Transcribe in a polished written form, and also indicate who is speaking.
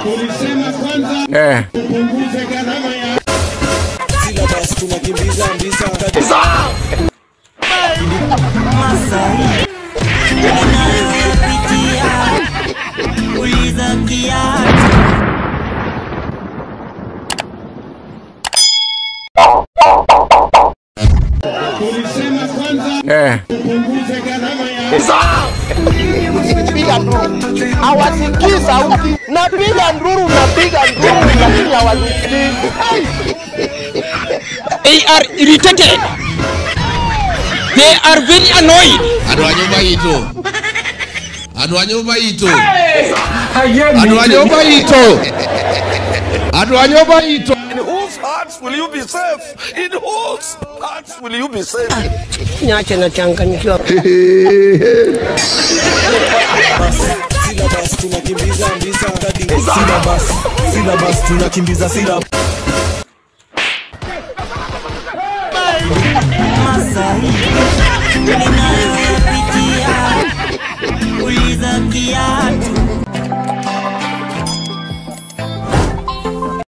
Speaker 1: Tulisema kwanza tupunguze gharama ya
Speaker 2: syllabus tunakimbiza mbiza
Speaker 3: Masai uliza kiatu
Speaker 1: tulisema kwanza tupunguze gharama ya
Speaker 4: piga nduru hawasikii sauti napiga nduru lakini hawasikii.
Speaker 5: They are irritated. They are very annoyed.
Speaker 6: Aduanyumba ito.
Speaker 2: In whose hearts will you be safe? In whose hearts will you be safe?
Speaker 4: Nyache na changanyikiwa.
Speaker 2: Syllabus tunakimbiza mbiza syllabus tunakimbiza syllabus
Speaker 3: Masai uliza kiatu